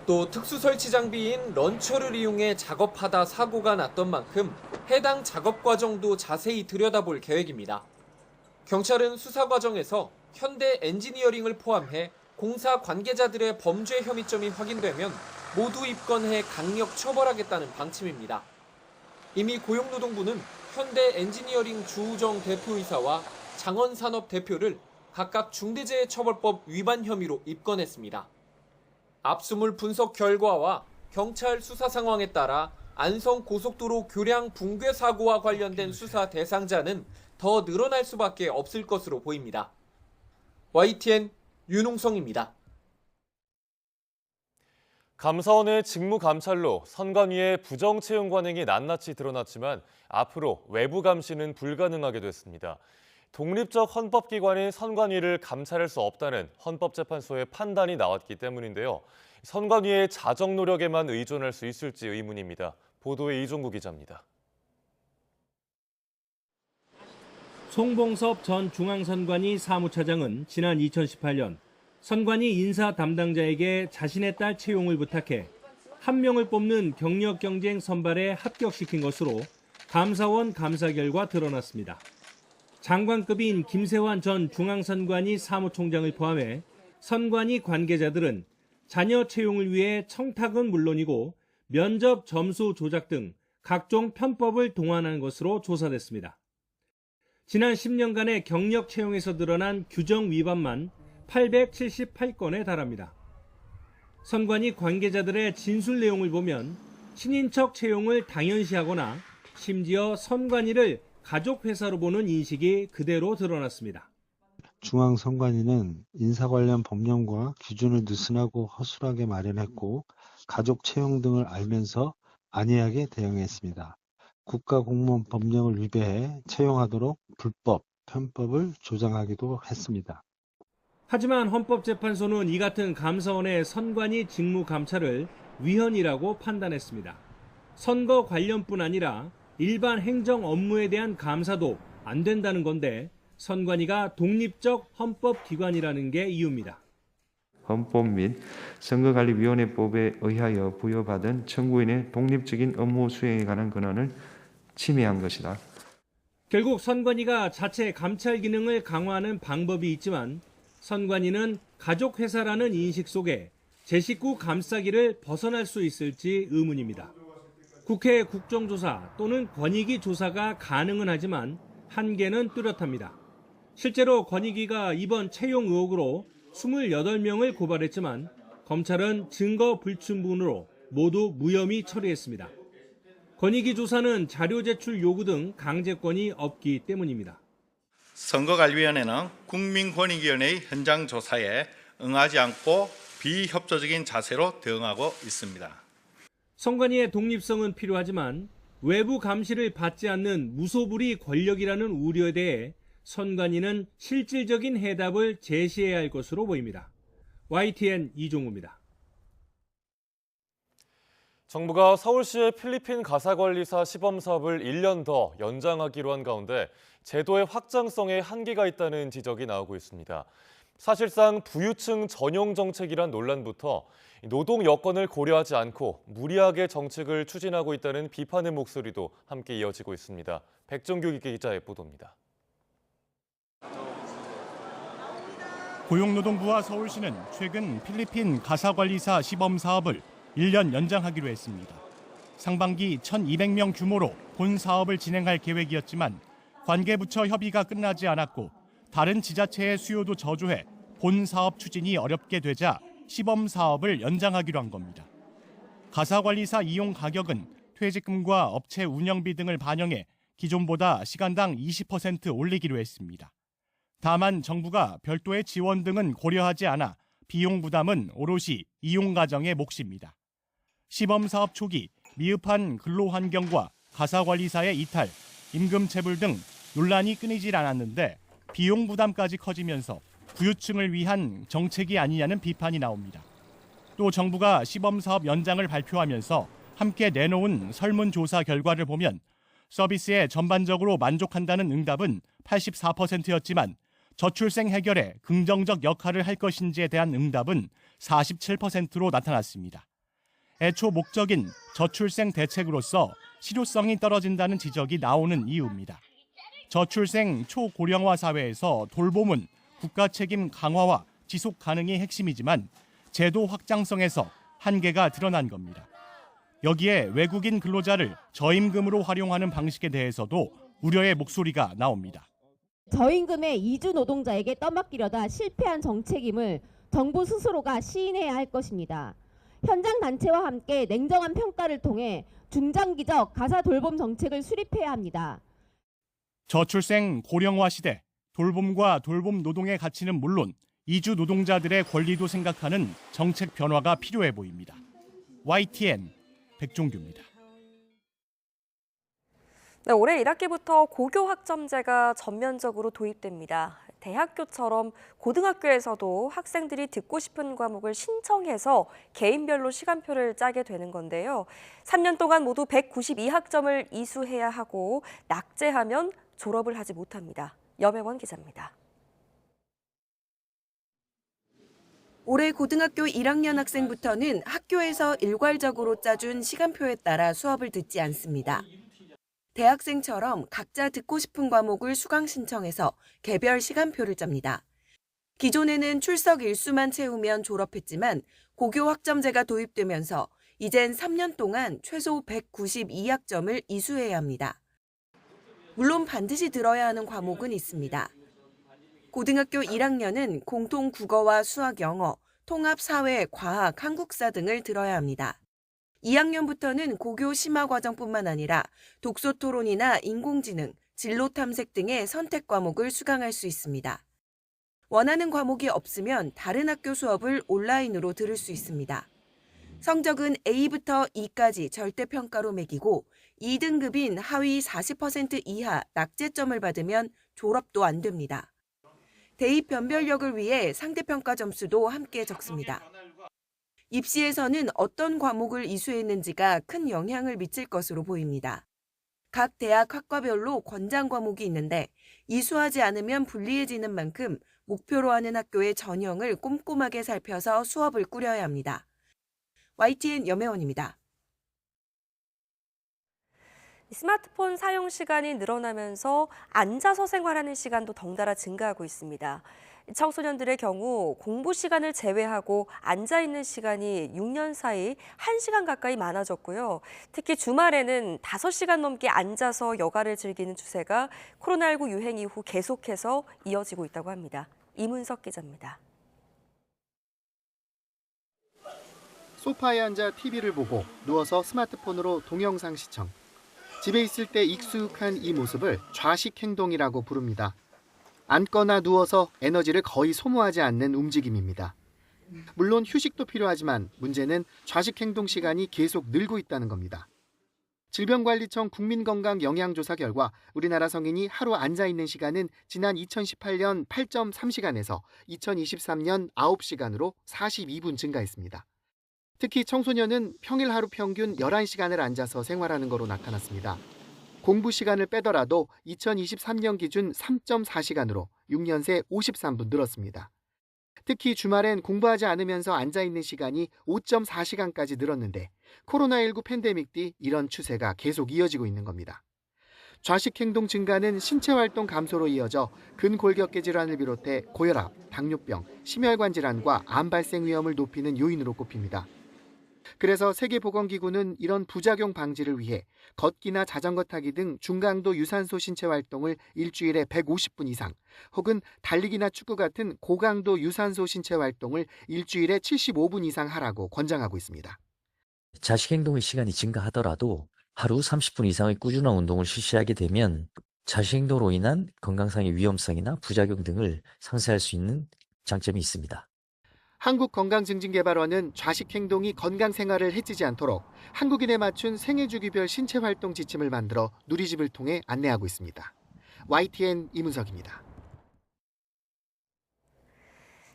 또 특수 설치 장비인 런처를 이용해 작업하다 사고가 났던 만큼 해당 작업 과정도 자세히 들여다볼 계획입니다. 경찰은 수사 과정에서 현대 엔지니어링을 포함해 공사 관계자들의 범죄 혐의점이 확인되면 모두 입건해 강력 처벌하겠다는 방침입니다. 이미 고용노동부는 현대 엔지니어링 주우정 대표이사와 장헌산업 대표를 각각 중대재해처벌법 위반 혐의로 입건했습니다. 압수물 분석 결과와 경찰 수사 상황에 따라 안성고속도로 교량 붕괴 사고와 관련된 수사 대상자는 더 늘어날 수밖에 없을 것으로 보입니다. YTN 윤웅성입니다. 감사원의 직무감찰로 선관위의 부정채용 관행이 낱낱이 드러났지만 앞으로 외부 감시는 불가능하게 됐습니다. 독립적 헌법기관인 선관위를 감찰할 수 없다는 헌법재판소의 판단이 나왔기 때문인데요. 선관위의 자정 노력에만 의존할 수 있을지 의문입니다. 보도에 이종구 기자입니다. 송봉섭 전 중앙선관위 사무차장은 지난 2018년 선관위 인사 담당자에게 자신의 딸 채용을 부탁해 한 명을 뽑는 경력 경쟁 선발에 합격시킨 것으로 감사원 감사 결과 드러났습니다. 장관급인 김세환 전 중앙선관위 사무총장을 포함해 선관위 관계자들은 자녀 채용을 위해 청탁은 물론이고 면접 점수 조작 등 각종 편법을 동원한 것으로 조사됐습니다. 지난 10년간의 경력 채용에서 드러난 규정 위반만 878건에 달합니다. 선관위 관계자들의 진술 내용을 보면 친인척 채용을 당연시하거나 심지어 선관위를 가족회사로 보는 인식이 그대로 드러났습니다. 중앙선관위는 인사 관련 법령과 기준을 느슨하고 허술하게 마련했고 가족 채용 등을 알면서 안이하게 대응했습니다. 국가공무원 법령을 위배해 채용하도록 불법, 편법을 조장하기도 했습니다. 하지만 헌법재판소는 이 같은 감사원의 선관위 직무 감찰을 위헌이라고 판단했습니다. 선거 관련뿐 아니라 일반 행정 업무에 대한 감사도 안 된다는 건데 선관위가 독립적 헌법기관이라는 게 이유입니다. 헌법 및 선거관리위원회법에 의하여 부여받은 청구인의 독립적인 업무 수행에 관한 권한을 침해한 것이다. 결국 선관위가 자체 감찰 기능을 강화하는 방법이 있지만 선관위는 가족회사라는 인식 속에 제 식구 감싸기를 벗어날 수 있을지 의문입니다. 국회 국정조사 또는 권익위 조사가 가능은 하지만 한계는 뚜렷합니다. 실제로 권익위가 이번 채용 의혹으로 28명을 고발했지만 검찰은 증거 불충분으로 모두 무혐의 처리했습니다. 권익위 조사는 자료 제출 요구 등 강제권이 없기 때문입니다. 선거관리위원회는 국민권익위원회의 현장 조사에 응하지 않고 비협조적인 자세로 대응하고 있습니다. 선관위의 독립성은 필요하지만 외부 감시를 받지 않는 무소불위 권력이라는 우려에 대해 선관위는 실질적인 해답을 제시해야 할 것으로 보입니다. YTN 이종우입니다. 정부가 서울시의 필리핀 가사관리사 시범 사업을 1년 더 연장하기로 한 가운데 제도의 확장성에 한계가 있다는 지적이 나오고 있습니다. 사실상 부유층 전용 정책이란 논란부터 노동 여건을 고려하지 않고 무리하게 정책을 추진하고 있다는 비판의 목소리도 함께 이어지고 있습니다. 백정규 기자의 보도입니다. 고용노동부와 서울시는 최근 필리핀 가사관리사 시범 사업을 1년 연장하기로 했습니다. 상반기 1,200명 규모로 본 사업을 진행할 계획이었지만 관계부처 협의가 끝나지 않았고 다른 지자체의 수요도 저조해 본 사업 추진이 어렵게 되자 시범 사업을 연장하기로 한 겁니다. 가사관리사 이용 가격은 퇴직금과 업체 운영비 등을 반영해 기존보다 시간당 20% 올리기로 했습니다. 다만 정부가 별도의 지원 등은 고려하지 않아 비용 부담은 오롯이 이용 가정의 몫입니다. 시범 사업 초기 미흡한 근로 환경과 가사관리사의 이탈, 임금 체불 등 논란이 끊이질 않았는데 비용 부담까지 커지면서 부유층을 위한 정책이 아니냐는 비판이 나옵니다. 또 정부가 시범 사업 연장을 발표하면서 함께 내놓은 설문조사 결과를 보면 서비스에 전반적으로 만족한다는 응답은 84%였지만 저출생 해결에 긍정적 역할을 할 것인지에 대한 응답은 47%로 나타났습니다. 애초 목적인 저출생 대책으로서 실효성이 떨어진다는 지적이 나오는 이유입니다. 저출생 초고령화 사회에서 돌봄은 국가 책임 강화와 지속 가능이 핵심이지만 제도 확장성에서 한계가 드러난 겁니다. 여기에 외국인 근로자를 저임금으로 활용하는 방식에 대해서도 우려의 목소리가 나옵니다. 저임금의 이주 노동자에게 떠맡기려다 실패한 정책임을 정부 스스로가 시인해야 할 것입니다. 현장 단체와 함께 냉정한 평가를 통해 중장기적 가사 돌봄 정책을 수립해야 합니다. 저출생 고령화 시대, 돌봄과 돌봄 노동의 가치는 물론 이주 노동자들의 권리도 생각하는 정책 변화가 필요해 보입니다. YTN 백종규입니다. 네, 올해 1학기부터 고교 학점제가 전면적으로 도입됩니다. 대학교처럼 고등학교에서도 학생들이 듣고 싶은 과목을 신청해서 개인별로 시간표를 짜게 되는 건데요. 3년 동안 모두 192학점을 이수해야 하고 낙제하면 졸업을 하지 못합니다. 염혜원 기자입니다. 올해 고등학교 1학년 학생부터는 학교에서 일괄적으로 짜준 시간표에 따라 수업을 듣지 않습니다. 대학생처럼 각자 듣고 싶은 과목을 수강 신청해서 개별 시간표를 짭니다. 기존에는 출석 일수만 채우면 졸업했지만 고교 학점제가 도입되면서 이젠 3년 동안 최소 192학점을 이수해야 합니다. 물론 반드시 들어야 하는 과목은 있습니다. 고등학교 1학년은 공통 국어와 수학, 영어, 통합 사회, 과학, 한국사 등을 들어야 합니다. 2학년부터는 고교 심화 과정뿐만 아니라 독서 토론이나 인공지능, 진로 탐색 등의 선택 과목을 수강할 수 있습니다. 원하는 과목이 없으면 다른 학교 수업을 온라인으로 들을 수 있습니다. 성적은 A부터 E까지 절대평가로 매기고 2등급인 하위 40% 이하 낙제점을 받으면 졸업도 안 됩니다. 대입 변별력을 위해 상대평가 점수도 함께 적습니다. 입시에서는 어떤 과목을 이수했는지가 큰 영향을 미칠 것으로 보입니다. 각 대학 학과별로 권장 과목이 있는데 이수하지 않으면 불리해지는 만큼 목표로 하는 학교의 전형을 꼼꼼하게 살펴서 수업을 꾸려야 합니다. YTN 염혜원입니다. 스마트폰 사용 시간이 늘어나면서 앉아서 생활하는 시간도 덩달아 증가하고 있습니다. 청소년들의 경우 공부 시간을 제외하고 앉아있는 시간이 6년 사이 1시간 가까이 많아졌고요. 특히 주말에는 5시간 넘게 앉아서 여가를 즐기는 추세가 코로나19 유행 이후 계속해서 이어지고 있다고 합니다. 이문석 기자입니다. 소파에 앉아 TV를 보고 누워서 스마트폰으로 동영상 시청. 집에 있을 때 익숙한 이 모습을 좌식 행동이라고 부릅니다. 앉거나 누워서 에너지를 거의 소모하지 않는 움직임입니다. 물론 휴식도 필요하지만 문제는 좌식 행동 시간이 계속 늘고 있다는 겁니다. 질병관리청 국민건강영양조사 결과 우리나라 성인이 하루 앉아있는 시간은 지난 2018년 8.3시간에서 2023년 9시간으로 42분 증가했습니다. 특히 청소년은 평일 하루 평균 11시간을 앉아서 생활하는 것으로 나타났습니다. 공부 시간을 빼더라도 2023년 기준 3.4시간으로 6년 새 53분 늘었습니다. 특히 주말엔 공부하지 않으면서 앉아있는 시간이 5.4시간까지 늘었는데 코로나19 팬데믹 뒤 이런 추세가 계속 이어지고 있는 겁니다. 좌식 행동 증가는 신체 활동 감소로 이어져 근골격계 질환을 비롯해 고혈압, 당뇨병, 심혈관 질환과 암 발생 위험을 높이는 요인으로 꼽힙니다. 그래서 세계보건기구는 이런 부작용 방지를 위해 걷기나 자전거 타기 등 중강도 유산소 신체 활동을 일주일에 150분 이상, 혹은 달리기나 축구 같은 고강도 유산소 신체 활동을 일주일에 75분 이상 하라고 권장하고 있습니다. 자식 행동의 시간이 증가하더라도 하루 30분 이상의 꾸준한 운동을 실시하게 되면 자식 행동으로 인한 건강상의 위험성이나 부작용 등을 상쇄할 수 있는 장점이 있습니다. 한국건강증진개발원은 좌식 행동이 건강 생활을 해치지 않도록 한국인에 맞춘 생애주기별 신체활동 지침을 만들어 누리집을 통해 안내하고 있습니다. YTN 이문석입니다.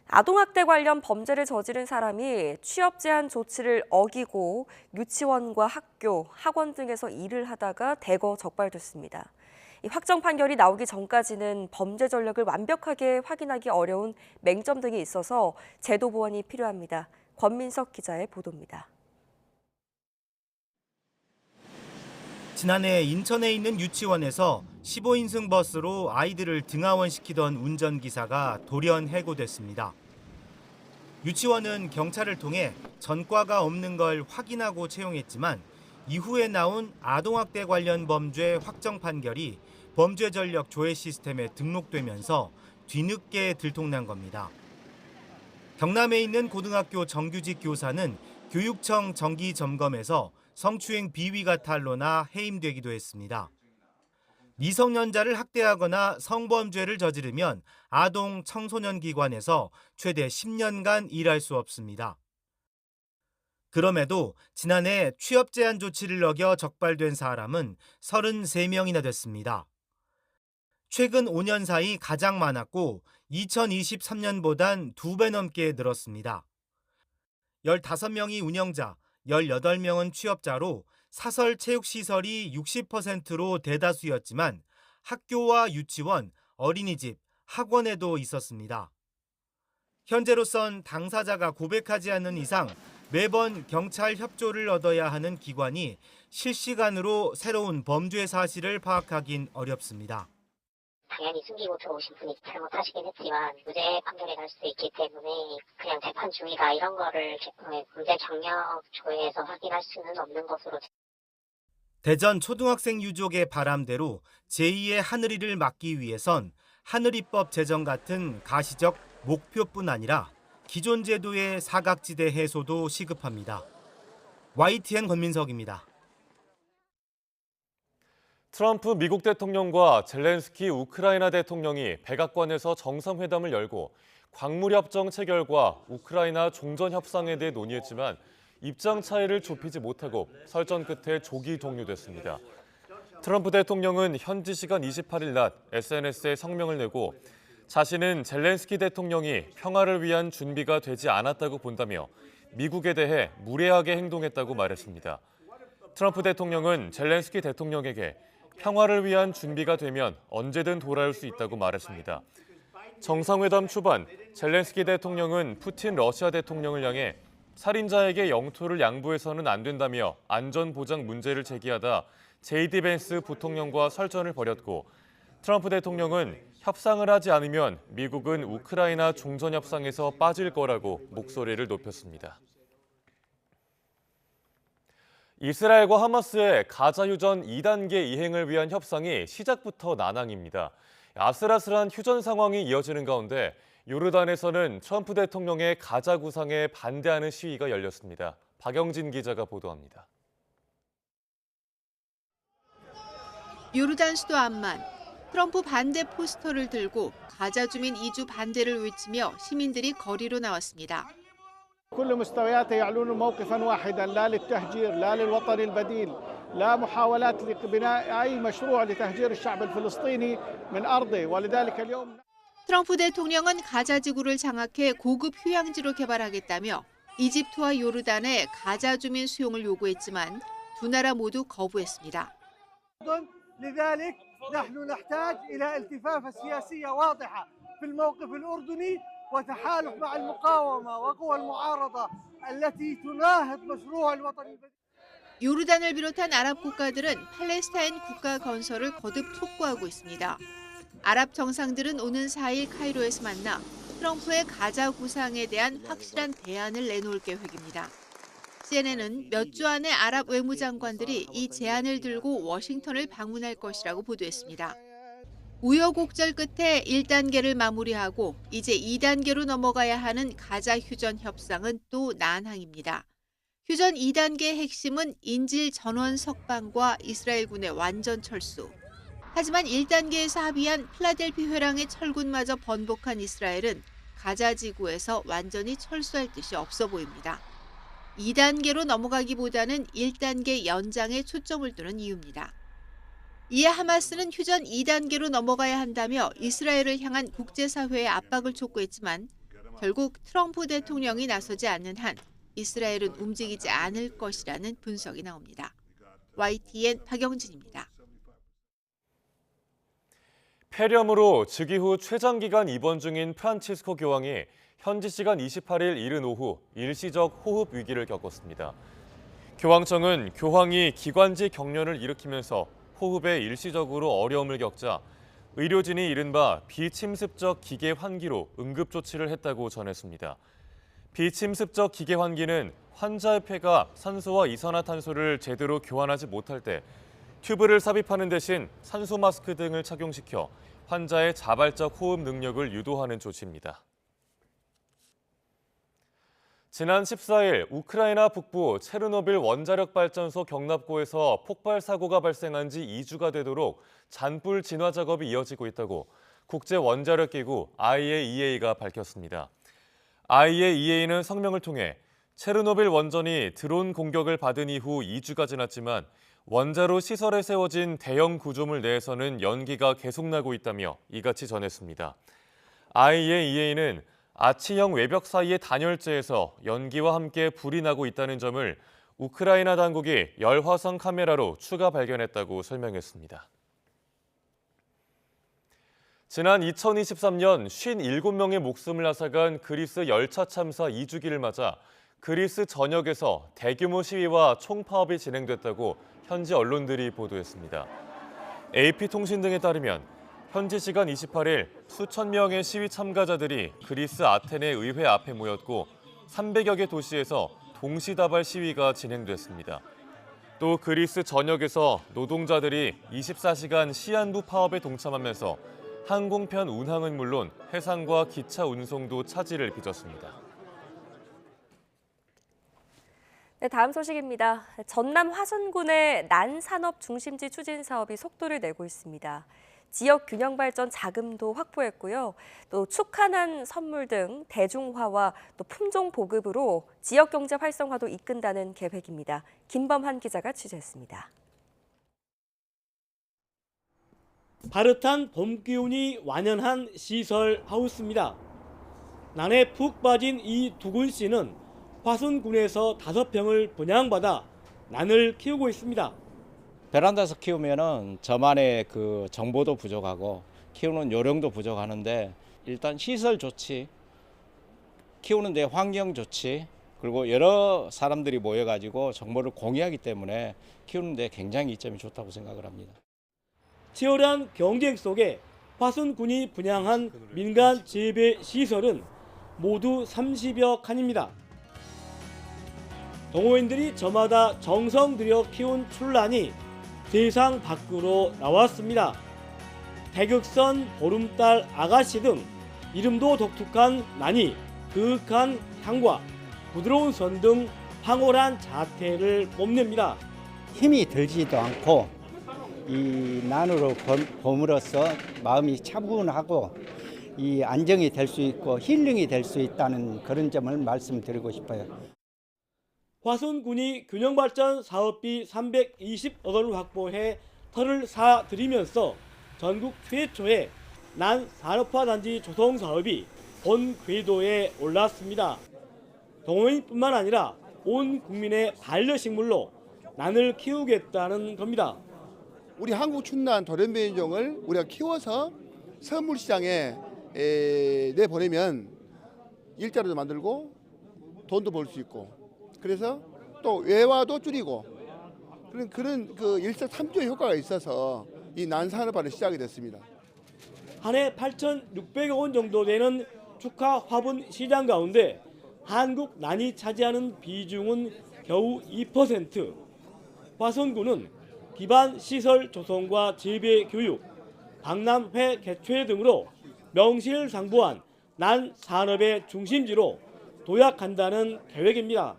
아동학대 관련 범죄를 저지른 사람이 취업 제한 조치를 어기고 유치원과 학교, 학원 등에서 일을 하다가 대거 적발됐습니다. 이 확정 판결이 나오기 전까지는 범죄 전력을 완벽하게 확인하기 어려운 맹점 등이 있어서 제도 보완이 필요합니다. 권민석 기자의 보도입니다. 지난해 인천에 있는 유치원에서 15인승 버스로 아이들을 등하원시키던 운전기사가 돌연 해고됐습니다. 유치원은 경찰을 통해 전과가 없는 걸 확인하고 채용했지만 이후에 나온 아동학대 관련 범죄 확정 판결이 범죄 전력 조회 시스템에 등록되면서 뒤늦게 들통난 겁니다. 경남에 있는 고등학교 정규직 교사는 교육청 정기 점검에서 성추행 비위가 탄로나 해임되기도 했습니다. 미성년자를 학대하거나 성범죄를 저지르면 아동 청소년 기관에서 최대 10년간 일할 수 없습니다. 그럼에도 지난해 취업 제한 조치를 어겨 적발된 사람은 33명이나 됐습니다. 최근 5년 사이 가장 많았고 2023년보단 2배 넘게 늘었습니다. 15명이 운영자, 18명은 취업자로 사설 체육시설이 60%로 대다수였지만 학교와 유치원, 어린이집, 학원에도 있었습니다. 현재로선 당사자가 고백하지 않는 이상 매번 경찰 협조를 얻어야 하는 기관이 실시간으로 새로운 범죄 사실을 파악하긴 어렵습니다. 당연히 숨기고 들어오신 분이 잘못하시긴 했지만 무죄 판결이 날 수 있기 때문에 그냥 재판 중이다 이런 거를 문제 경력 조회에서 확인할 수는 없는 것으로. 대전 초등학생 유족의 바람대로 제2의 하늘이를 막기 위해선 하늘이법 제정 같은 가시적 목표뿐 아니라 기존 제도의 사각지대 해소도 시급합니다. YTN 권민석입니다. 트럼프 미국 대통령과 젤렌스키 우크라이나 대통령이 백악관에서 정상회담을 열고 광물협정 체결과 우크라이나 종전 협상에 대해 논의했지만 입장 차이를 좁히지 못하고 설전 끝에 조기 종료됐습니다. 트럼프 대통령은 현지 시간 28일 낮 SNS에 성명을 내고 자신은 젤렌스키 대통령이 평화를 위한 준비가 되지 않았다고 본다며 미국에 대해 무례하게 행동했다고 말했습니다. 트럼프 대통령은 젤렌스키 대통령에게 평화를 위한 준비가 되면 언제든 돌아올 수 있다고 말했습니다. 정상회담 초반 젤렌스키 대통령은 푸틴 러시아 대통령을 향해 살인자에게 영토를 양보해서는 안 된다며 안전보장 문제를 제기하다 JD 벤스 부통령과 설전을 벌였고 트럼프 대통령은 협상을 하지 않으면 미국은 우크라이나 종전 협상에서 빠질 거라고 목소리를 높였습니다. 이스라엘과 하마스의 가자 휴전 2단계 이행을 위한 협상이 시작부터 난항입니다. 아슬아슬한 휴전 상황이 이어지는 가운데 요르단에서는 트럼프 대통령의 가자 구상에 반대하는 시위가 열렸습니다. 박영진 기자가 보도합니다. 요르단 수도 암만, 트럼프 반대 포스터를 들고 가자 주민 이주 반대를 외치며 시민들이 거리로 나왔습니다. كل مستوياتها يعلنون موقفا واحدا لا للتهجير لا للوطن البديل لا محاولات لبناء أي مشروع لتهجير الشعب الفلسطيني من أرضه ولذلك اليوم 트럼프 대통령은 가자 지구를 장악해 고급 휴양지로 개발하겠다며 이집트와 요르단의 가자 주민 수용을 요구했지만 두 나라 모두 거부했습니다. لذلك نحن نحتاج إلى التفافة سياسية واضحة في الموقف الأردني وتحالف مع المقاومة وقوى المعارضة التي تناهض مشروع الوطن البديل. 요르단을 비롯한 아랍 국가들은 팔레스타인 국가 건설을 거듭 촉구하고 있습니다. 아랍 정상들은 오는 4일 카이로에서 만나 트럼프의 가자 구상에 대한 확실한 대안을 내놓을 계획입니다. CNN은 몇 주 안에 아랍 외무장관들이 이 제안을 들고 워싱턴을 방문할 것이라고 보도했습니다. 우여곡절 끝에 1단계를 마무리하고 이제 2단계로 넘어가야 하는 가자 휴전 협상은 또 난항입니다. 휴전 2단계의 핵심은 인질 전원 석방과 이스라엘군의 완전 철수. 하지만 1단계에서 합의한 필라델피 회랑의 철군마저 번복한 이스라엘은 가자 지구에서 완전히 철수할 뜻이 없어 보입니다. 2단계로 넘어가기보다는 1단계 연장에 초점을 두는 이유입니다. 이에 하마스는 휴전 2단계로 넘어가야 한다며 이스라엘을 향한 국제사회의 압박을 촉구했지만 결국 트럼프 대통령이 나서지 않는 한 이스라엘은 움직이지 않을 것이라는 분석이 나옵니다. YTN 박영진입니다. 폐렴으로 즉위 후 최장기간 입원 중인 프란치스코 교황이 현지 시간 28일 이른 오후 일시적 호흡 위기를 겪었습니다. 교황청은 교황이 기관지 경련을 일으키면서 호흡에 일시적으로 어려움을 겪자 의료진이 이른바 비침습적 기계 환기로 응급 조치를 했다고 전했습니다. 비침습적 기계 환기는 환자의 폐가 산소와 이산화탄소를 제대로 교환하지 못할 때 튜브를 삽입하는 대신 산소 마스크 등을 착용시켜 환자의 자발적 호흡 능력을 유도하는 조치입니다. 지난 14일 우크라이나 북부 체르노빌 원자력 발전소 경납고에서 폭발 사고가 발생한 지 2주가 되도록 잔불 진화 작업이 이어지고 있다고 국제 원자력 기구 IAEA가 밝혔습니다. IAEA는 성명을 통해 체르노빌 원전이 드론 공격을 받은 이후 2주가 지났지만 원자로 시설에 세워진 대형 구조물 내에서는 연기가 계속 나고 있다며 이같이 전했습니다. IAEA는 아치형 외벽 사이의 단열재에서 연기와 함께 불이 나고 있다는 점을 우크라이나 당국이 열화상 카메라로 추가 발견했다고 설명했습니다. 지난 2023년 57명의 목숨을 앗아간 그리스 열차 참사 2주기를 맞아 그리스 전역에서 대규모 시위와 총파업이 진행됐다고 현지 언론들이 보도했습니다. AP통신 등에 따르면 현지 시간 28일 수천 명의 시위 참가자들이 그리스 아테네 의회 앞에 모였고 300여 개 도시에서 동시다발 시위가 진행됐습니다. 또 그리스 전역에서 노동자들이 24시간 시한부 파업에 동참하면서 항공편 운항은 물론 해상과 기차 운송도 차질을 빚었습니다. 네, 다음 소식입니다. 전남 화순군의 난산업 중심지 추진 사업이 속도를 내고 있습니다. 지역 균형 발전 자금도 확보했고요. 또 축하난 선물 등 대중화와 또 품종 보급으로 지역 경제 활성화도 이끈다는 계획입니다. 김범한 기자가 취재했습니다. 바릇한 봄 기운이 완연한 시설 하우스입니다. 난에 푹 빠진 이 두군 씨는 화순군에서 5평을 분양받아 난을 키우고 있습니다. 베란다에서 키우면은 저만의 그 정보도 부족하고 키우는 요령도 부족하는데 일단 시설 좋지, 키우는데 환경 좋지, 그리고 여러 사람들이 모여가지고 정보를 공유하기 때문에 키우는데 굉장히 이점이 좋다고 생각을 합니다. 치열한 경쟁 속에 화순군이 분양한 민간 재배 시설은 모두 30여 칸입니다. 동호인들이 저마다 정성 들여 키운 출란이 세상 밖으로 나왔습니다. 대극선, 보름달, 아가씨 등 이름도 독특한 난이 그윽한 향과 부드러운 선 등 황홀한 자태를 뽐냅니다. 힘이 들지도 않고 이 난으로 봄으로써 마음이 차분하고 이 안정이 될 수 있고 힐링이 될 수 있다는 그런 점을 말씀드리고 싶어요. 화순군이 균형발전 사업비 320억 원을 확보해 터를 사들이면서 전국 최초의 난 산업화 단지 조성 사업이 본 궤도에 올랐습니다. 동호인뿐만 아니라 온 국민의 반려식물로 난을 키우겠다는 겁니다. 우리 한국 춘난 돌연변종을 우리가 키워서 선물 시장에 내보내면 일자리도 만들고 돈도 벌 수 있고, 그래서 또 외화도 줄이고 그런 그 일석삼조의 효과가 있어서 이 난산업화를 시작이 됐습니다. 한 해 8,600억 원 정도 되는 축하 화분 시장 가운데 한국 난이 차지하는 비중은 겨우 2%. 화순군은 기반 시설 조성과 재배 교육, 박람회 개최 등으로 명실상부한 난 산업의 중심지로 도약한다는 계획입니다.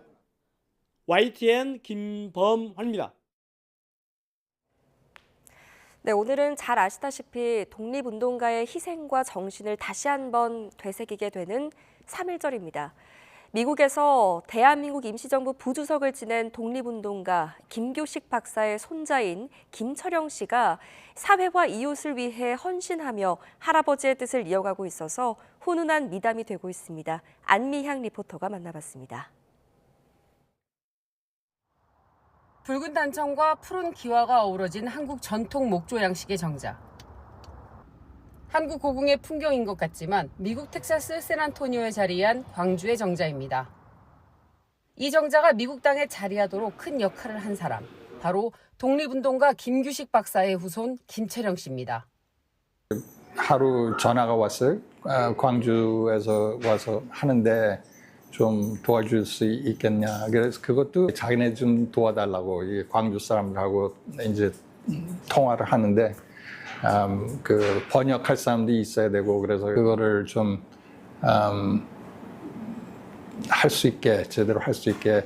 YTN 김범환입니다. 네, 오늘은 잘 아시다시피 독립운동가의 희생과 정신을 다시 한번 되새기게 되는 3.1절입니다. 미국에서 대한민국 임시정부 부주석을 지낸 독립운동가 김규식 박사의 손자인 김철영 씨가 사회와 이웃을 위해 헌신하며 할아버지의 뜻을 이어가고 있어서 훈훈한 미담이 되고 있습니다. 안미향 리포터가 만나봤습니다. 붉은 단청과 푸른 기와가 어우러진 한국 전통 목조 양식의 정자. 한국 고궁의 풍경인 것 같지만 미국 텍사스 샌안토니오에 자리한 광주의 정자입니다. 이 정자가 미국 땅에 자리하도록 큰 역할을 한 사람, 바로 독립운동가 김규식 박사의 후손 김철영 씨입니다. 하루 전화가 왔어요. 광주에서 와서 하는데 좀 도와줄 수 있겠냐. 그래서 그것도 자기네 좀 도와달라고 이 광주 사람들하고 이제 통화를 하는데 그 번역할 사람들이 있어야 되고, 그래서 그거를 좀 할 수 있게, 제대로 할 수 있게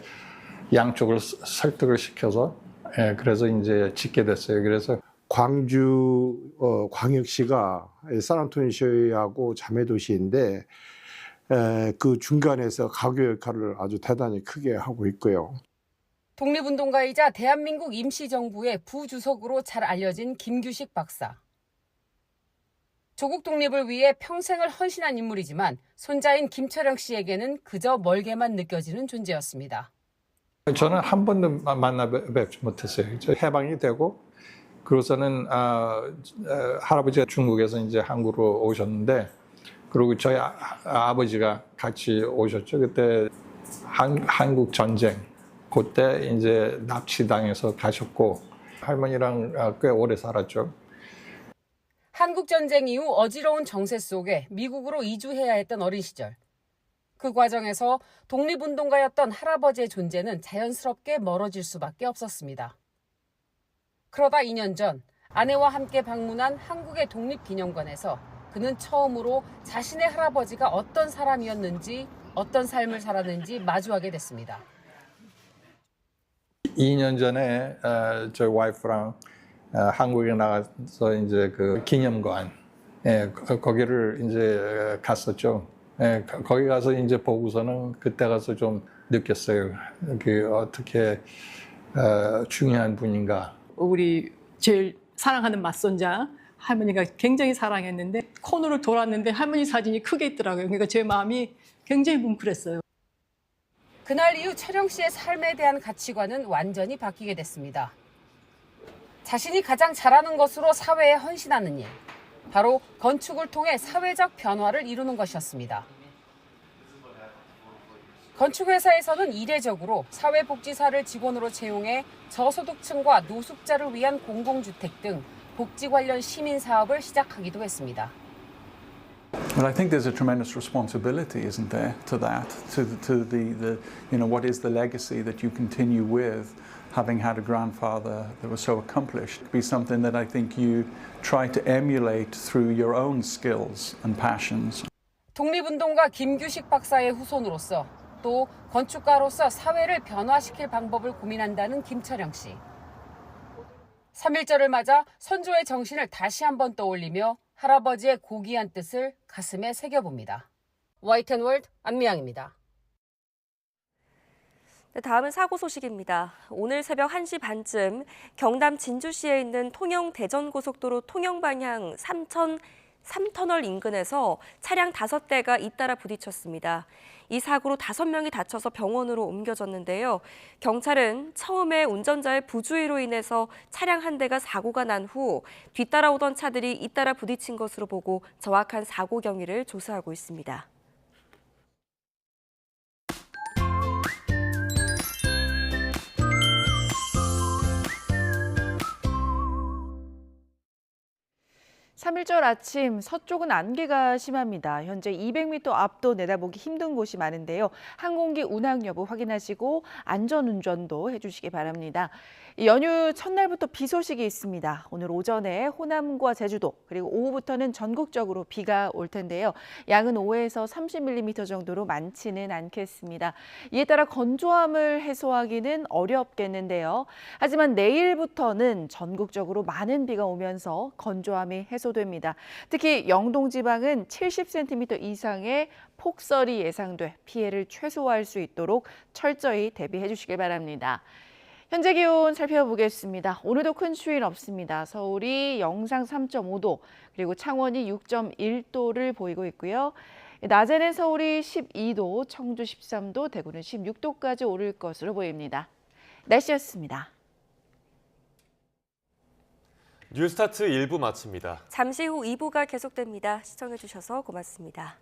양쪽을 설득을 시켜서 그래서 이제 짓게 됐어요. 그래서 광주 광역시가 샌안토니오하고 자매도시인데 그 중간에서 가교 역할을 아주 대단히 크게 하고 있고요. 독립운동가이자 대한민국 임시정부의 부주석으로 잘 알려진 김규식 박사. 조국 독립을 위해 평생을 헌신한 인물이지만 손자인 김철영 씨에게는 그저 멀게만 느껴지는 존재였습니다. 저는 한 번도 만나 뵙지 못했어요. 해방이 되고 그러고서는 할아버지가 중국에서 이제 한국으로 오셨는데, 그리고 저희 아버지가 같이 오셨죠. 그때 한국 전쟁, 그때 이제 납치당해서 가셨고 할머니랑 꽤 오래 살았죠. 한국전쟁 이후 어지러운 정세 속에 미국으로 이주해야 했던 어린 시절. 그 과정에서 독립운동가였던 할아버지의 존재는 자연스럽게 멀어질 수밖에 없었습니다. 그러다 2년 전 아내와 함께 방문한 한국의 독립기념관에서 그는 처음으로 자신의 할아버지가 어떤 사람이었는지, 어떤 삶을 살았는지 마주하게 됐습니다. 2년 전에 저희 와이프랑 한국에 나가서 이제 그 기념관, 거기를 이제 갔었죠. 거기 가서 이제 보고서는 그때 가서 좀 느꼈어요. 그 어떻게 중요한 분인가. 우리 제일 사랑하는 맞선자 할머니가 굉장히 사랑했는데 코너를 돌았는데 할머니 사진이 크게 있더라고요. 그러니까 제 마음이 굉장히 뭉클했어요. 그날 이후 철영 씨의 삶에 대한 가치관은 완전히 바뀌게 됐습니다. 자신이 가장 잘하는 것으로 사회에 헌신하는 일, 바로 건축을 통해 사회적 변화를 이루는 것이었습니다. 건축회사에서는 이례적으로 사회복지사를 직원으로 채용해 저소득층과 노숙자를 위한 공공주택 등 복지 관련 시민 사업을 시작하기도 했습니다. Well, I think there's a tremendous responsibility, isn't there, to that, to the what is the legacy that you continue with, having had a grandfather that was so accomplished, be something that I think you try to emulate through your own skills and passions. 독립운동가 김규식 박사의 후손으로서 또 건축가로서 사회를 변화시킬 방법을 고민한다는 김철영 씨. 3.1절을 맞아 선조의 정신을 다시 한번 떠올리며 할아버지의 고귀한 뜻을 가슴에 새겨봅니다. YTN월드 안미양입니다. 네, 다음은 사고 소식입니다. 오늘 새벽 1시 반쯤 경남 진주시에 있는 통영 대전고속도로 통영 방향 3터널 인근에서 차량 5대가 잇따라 부딪혔습니다. 이 사고로 5명이 다쳐서 병원으로 옮겨졌는데요. 경찰은 처음에 운전자의 부주의로 인해서 차량 한 대가 사고가 난 후 뒤따라오던 차들이 잇따라 부딪힌 것으로 보고 정확한 사고 경위를 조사하고 있습니다. (3.1절) 아침 서쪽은 안개가 심합니다. 현재 200m 앞도 내다보기 힘든 곳이 많은데요. 항공기 운항 여부 확인하시고 안전운전도 해주시기 바랍니다. 연휴 첫날부터 비 소식이 있습니다. 오늘 오전에 호남과 제주도 그리고 오후부터는 전국적으로 비가 올 텐데요. 양은 5에서 30mm 정도로 많지는 않겠습니다. 이에 따라 건조함을 해소하기는 어렵겠는데요. 하지만 내일부터는 전국적으로 많은 비가 오면서 건조함이 해소됩니다. 특히 영동 지방은 70cm 이상의 폭설이 예상돼 피해를 최소화할 수 있도록 철저히 대비해 주시길 바랍니다. 현재 기온 살펴보겠습니다. 오늘도 큰 추위는 없습니다. 서울이 영상 3.5도, 그리고 창원이 6.1도를 보이고 있고요. 낮에는 서울이 12도, 청주 13도, 대구는 16도까지 오를 것으로 보입니다. 날씨였습니다. 뉴스타트 1부 마칩니다. 잠시 후 2부가 계속됩니다. 시청해 주셔서 고맙습니다.